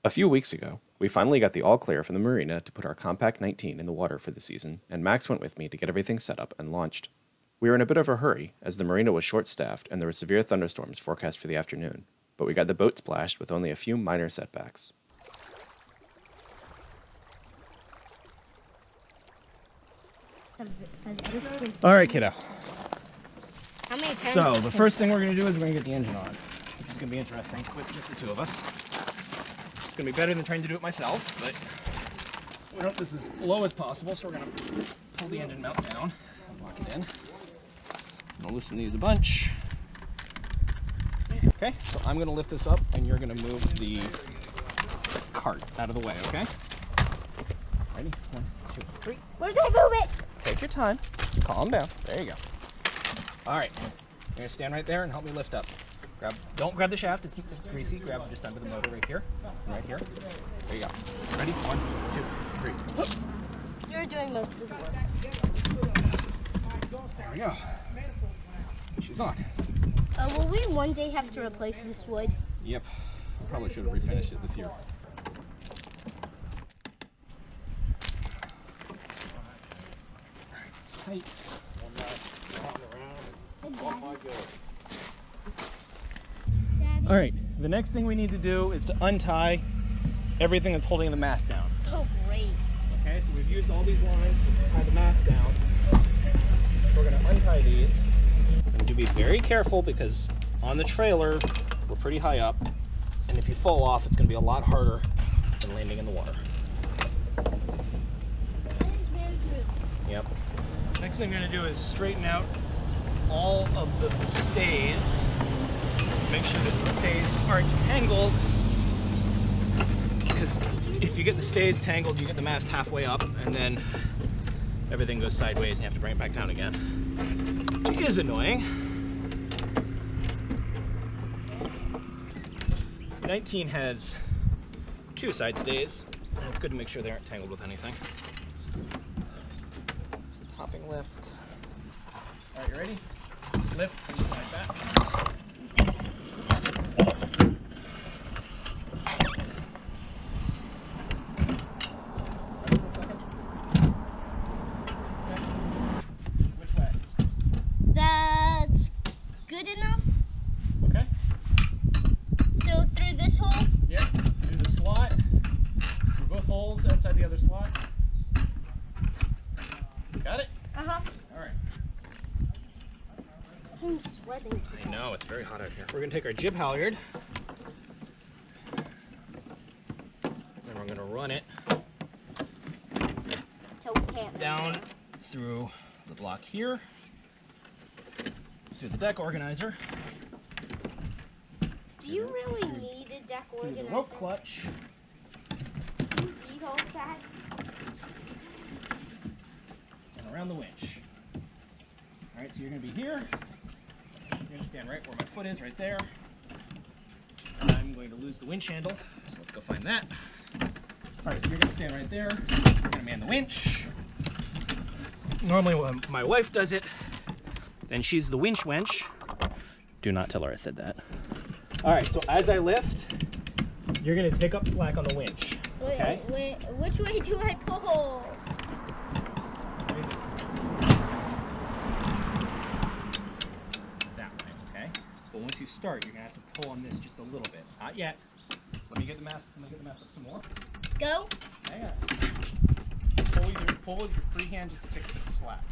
A few weeks ago, we finally got the all clear from the marina to put our Compac 19 in the water for the season, and Max went with me to get everything set up and launched. We were in a bit of a hurry, as the marina was short-staffed and there were severe thunderstorms forecast for the afternoon, but we got the boat splashed with only a few minor setbacks. Alright, kiddo. How many times? So, the first thing we're going to do is we're going to get the engine on. Which is going to be interesting with just the two of us. It's going to be better than trying to do it myself, but we want this as low as possible, so we're going to pull the engine mount down and lock it in. I'm going to loosen these a bunch. Okay, so I'm going to lift this up and you're going to move the cart out of the way, okay? Ready? 1, 2, 3. Where do I move it? Take your time. Calm down. There you go. Alright, you're going to stand right there and help me lift up. Don't grab the shaft, it's greasy. Grab it just under the motor right here. And right here. There you go. Ready? 1, 2, 3. You're doing most of the work. There we go. She's on. Will we one day have to replace this wood? Yep. Probably should have refinished it this year. It's tight. All right, the next thing we need to do is to untie everything that's holding the mast down. Oh, great. Okay, so we've used all these lines to tie the mast down. We're going to untie these. And to be very careful because on the trailer, we're pretty high up. And if you fall off, it's going to be a lot harder than landing in the water. That is very true. Yep. Next thing we're going to do is straighten out all of the stays. Make sure that the stays aren't tangled, because if you get the stays tangled, you get the mast halfway up, and then everything goes sideways and you have to bring it back down again, which is annoying. 19 has 2 side stays, and it's good to make sure they aren't tangled with anything. Topping lift. All right, you ready? Lift and slide back. Which way? That's good enough. Okay. So through this hole? Yep. Through the slot. Through both holes outside the other slot. Got it? Uh-huh. All right. I'm sweating. I know, it's very hot out here. We're going to take our jib halyard. And we're going to run it So we can't down through the block here, through the deck organizer, Do you really need a deck through organizer? the rope clutch, You need all that? and around the winch. All right, so you're going to be here. You're going to stand right where my foot is, right there. I'm going to lose the winch handle, so let's go find that. All right, so you're going to stand right there. You're going to man the winch. Normally when my wife does it, then she's the winch wench. Do not tell her I said that. All right, so as I lift, you're going to pick up slack on the winch. Okay? Wait, which way do I pull? That way, okay? But once you start, you're going to have to pull on this just a little bit. Not yet. Let me get the mast up some more. Go? Hang on. Pull with your free hand just to pick up the slack.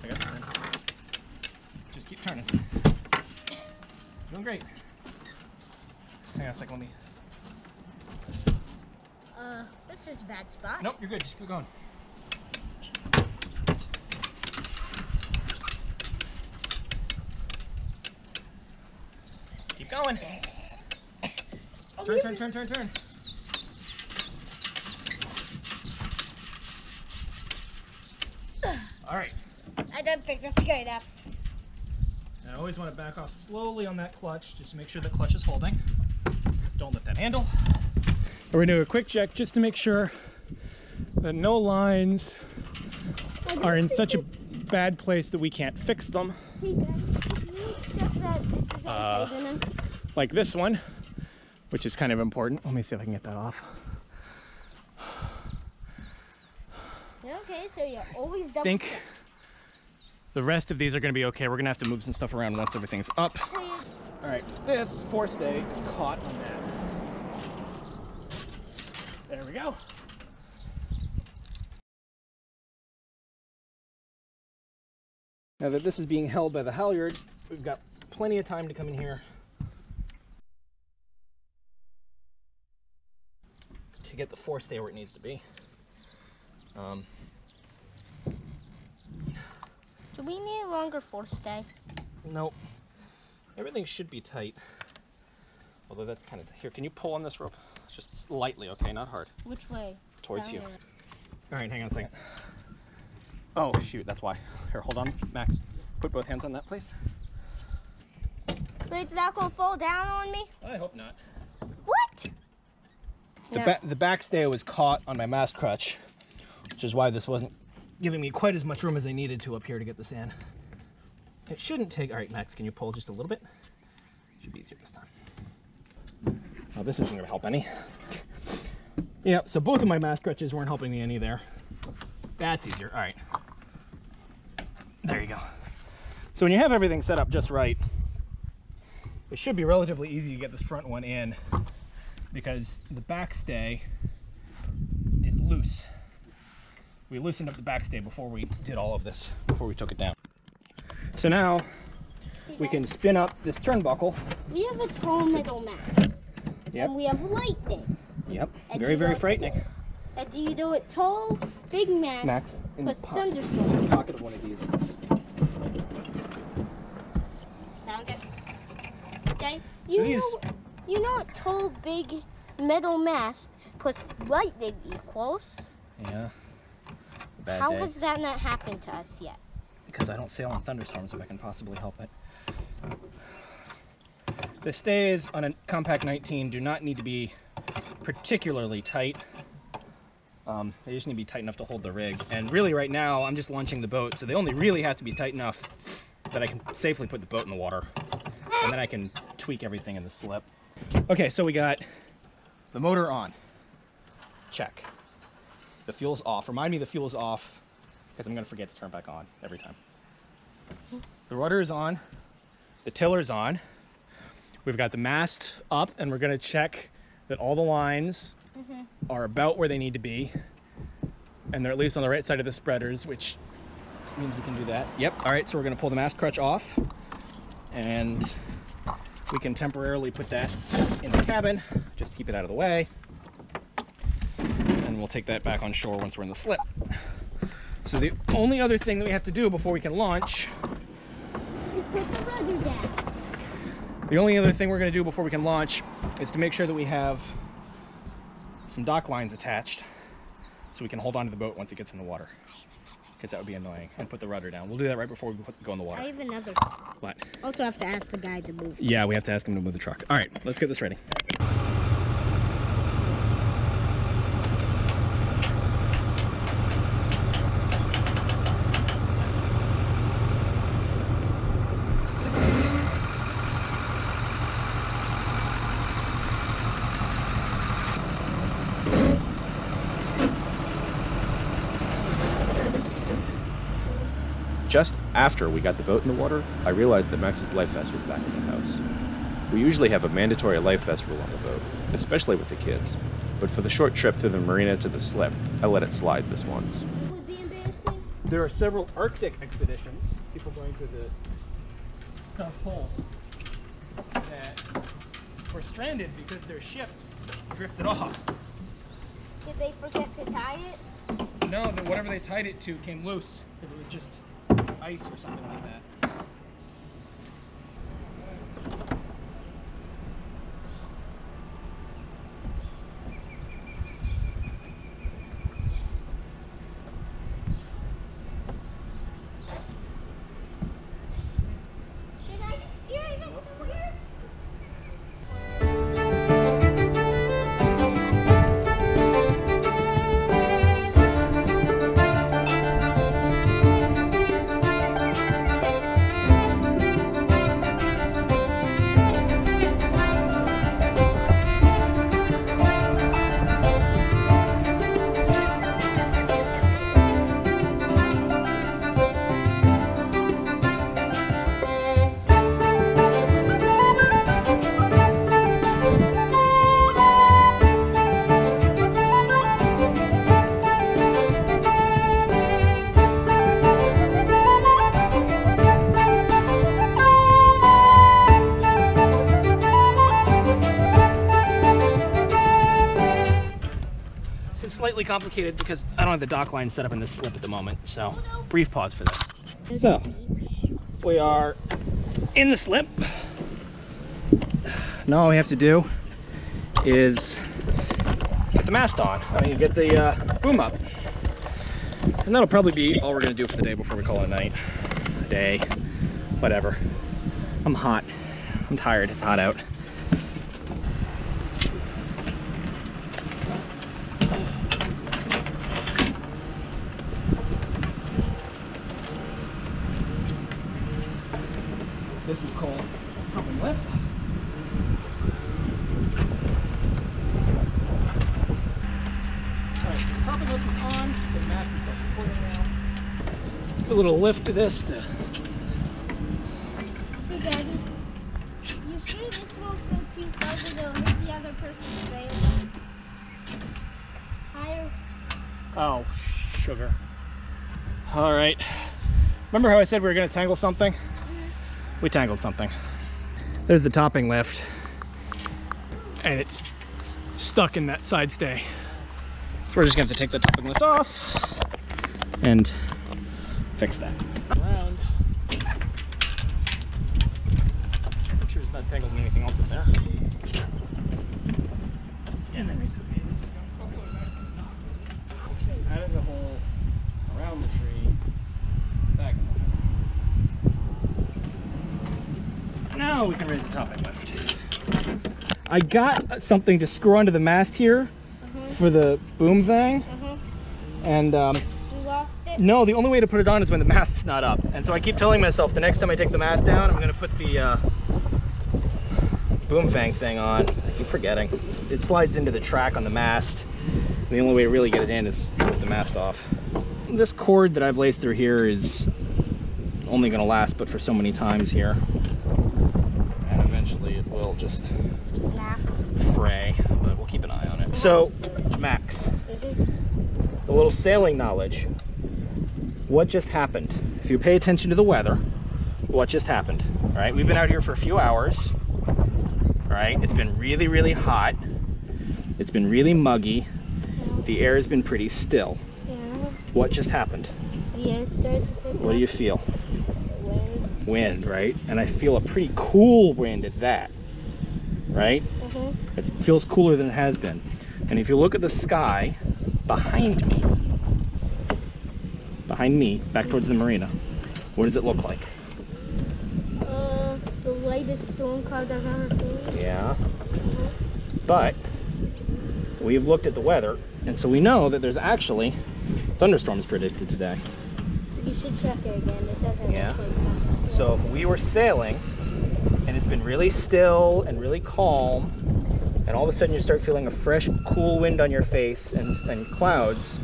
I got this in. Just keep turning. Doing great. Hang on a second, let me... This is a bad spot. Nope, you're good, just keep going. Keep going. Turn. All right. I don't think that's good enough. I always want to back off slowly on that clutch, just to make sure the clutch is holding. Don't lift that handle. We're gonna do a quick check just to make sure that no lines are in such a bad place that we can't fix them. Hey Daddy, can you check that this is okay then? Like this one, which is kind of important. Let me see if I can get that off. Okay, so you're always double. I think the rest of these are going to be okay. We're going to have to move some stuff around once everything's up. All right, this forestay is caught on that. There we go. Now that this is being held by the halyard, we've got plenty of time to come in here to get the forestay where it needs to be. Do we need a longer forestay? Nope. Everything should be tight. Although that's kind of... Here, can you pull on this rope? Just lightly, okay? Not hard. Which way? Towards Down you. here. All right, hang on a second. Oh, shoot, that's why. Here, hold on, Max. Put both hands on that, please. But it's not gonna fall down on me? I hope not. What? The backstay was caught on my mast crutch, which is why this wasn't giving me quite as much room as I needed to up here to get this in. It shouldn't take... All right, Max, can you pull just a little bit? Should be easier this time. Oh, this isn't gonna help any. Yeah, so both of my mast crutches weren't helping me any there. That's easier, all right. There you go. So when you have everything set up just right, it should be relatively easy to get this front one in because the backstay is loose. We loosened up the backstay before we did all of this, before we took it down. So now we can spin up this turnbuckle. We have a tall metal mast. Yep. And we have lightning. Yep, And very, you very don't- frightening. And do you do it tall, big mast, Max, in the plus thunderstorms? in the pocket of one of these is. Found it. Okay. So these... You know what tall, big metal mast plus lightning equals? Yeah. Bad How day. has that not happened to us yet? Because I don't sail on thunderstorms if I can possibly help it. The stays on a Compac 19 do not need to be particularly tight. They just need to be tight enough to hold the rig. And really right now, I'm just launching the boat, so they only really have to be tight enough that I can safely put the boat in the water. And then I can tweak everything in the slip. Okay, so we got the motor on. Check. The fuel's off. Remind me the fuel's off, because I'm gonna forget to turn it back on every time. The rudder is on. The tiller's on. We've got the mast up, and we're gonna check that all the lines are about where they need to be, and they're at least on the right side of the spreaders, which means we can do that. Yep. All right, so we're gonna pull the mast crutch off, and we can temporarily put that in the cabin, just keep it out of the way, and we'll take that back on shore once we're in the slip. So the only other thing that we have to do before we can launch, Just put the rudder down. the only other thing we're gonna do before we can launch is to make sure that we have some dock lines attached so we can hold on to the boat once it gets in the water. Because that would be annoying. And put the rudder down. We'll do that right before we go in the water. I have another. What? Also have to ask the guy to move. Yeah, we have to ask him to move the truck. All right, let's get this ready. Just after we got the boat in the water, I realized that Max's life vest was back at the house. We usually have a mandatory life vest rule on the boat, especially with the kids, but for the short trip through the marina to the slip, I let it slide this once. It would be embarrassing. There are several Arctic expeditions, people going to the South Pole, that were stranded because their ship drifted off. Did they forget to tie it? No, whatever they tied it to came loose, because it was just ice or something like that. Should I be steering this so weird? slightly complicated because I don't have the dock line set up in this slip at the moment, so brief pause for this. So, we are in the slip. Now all we have to do is get the mast on. I mean, get the boom up. And that'll probably be all we're gonna do for the day before we call it a night, a day, whatever. I'm hot, I'm tired, it's hot out. This is called top and lift. Alright, so the top and lift is on, so the mast is self-supporting now. Give a little lift to this to... Hey Daddy, you sure this won't go too far to hit the other person's sail? Higher? Oh, sugar. Alright. Remember how I said we were going to tangle something? We tangled something. There's the topping lift, and it's stuck in that side stay. So we're just gonna have to take the topping lift off and fix that. Around. Make sure it's not tangled in anything else in there. And then we took it out of the hole, around the tree, back in the hole. Now we can raise the topping lift. I got something to screw onto the mast here for the boom thing. And You lost it? no, the only way to put it on is when the mast's not up. And so I keep telling myself the next time I take the mast down, I'm gonna put the boom fang thing on. I keep forgetting. It slides into the track on the mast. And the only way to really get it in is to put the mast off. This cord that I've laced through here is only gonna last but for so many times here. And eventually it will just Snap. fray, but we'll keep an eye on it. So, Max, a little sailing knowledge. What just happened? If you pay attention to the weather, what just happened? All right, we've been out here for a few hours. All right, it's been really, really hot. It's been really muggy. The air has been pretty still. Yeah. What just happened? The air started to pick What do you feel? Wind. Wind, right? And I feel a pretty cool wind at that, right? It feels cooler than it has been. And if you look at the sky behind me, back towards the marina, what does it look like? The lightest storm cloud I've ever seen. Yeah. But we've looked at the weather, and so we know that there's actually thunderstorms predicted today. You should check it again. It doesn't Yeah. look like thunderstorm. So if we were sailing and it's been really still and really calm, and all of a sudden you start feeling a fresh, cool wind on your face and clouds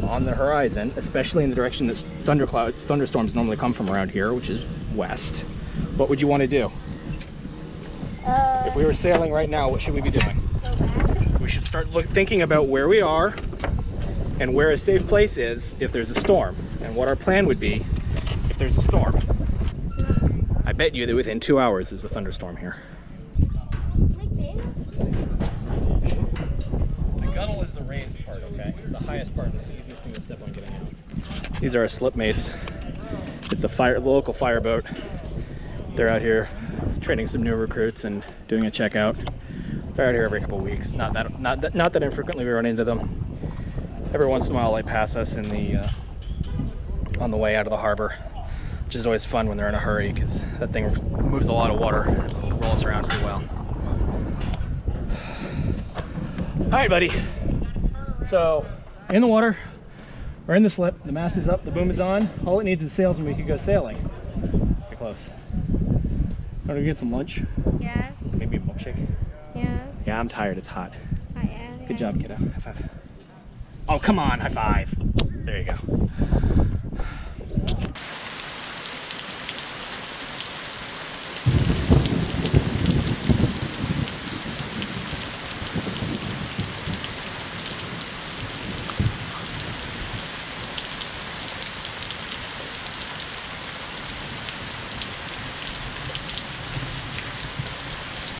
on the horizon, especially in the direction that thunderstorms normally come from around here, which is west, what would you want to do? If we were sailing right now, what should we be doing? Go back. We should start thinking about where we are and where a safe place is if there's a storm, and what our plan would be if there's a storm. I bet you that within 2 hours there's a thunderstorm here. Right there. The gunnel is the raised part, okay? It's the highest part, and it's the easiest thing to step on getting out. These are our slip mates. It's the local fireboat. They're out here training some new recruits and doing a checkout. They're out here every couple of weeks. It's not that infrequently we run into them. Every once in a while they pass us in the on the way out of the harbor, which is always fun when they're in a hurry because that thing moves a lot of water and rolls around pretty well. All right, buddy. So, in the water, we're in the slip, the mast is up, the boom is on. All it needs is sails and we can go sailing. Get close. Want to get some lunch? Yes. Maybe a milkshake? Yes. Yeah, I'm tired, it's hot. I am. Good job, kiddo. High five. Oh, come on, high five. There you go.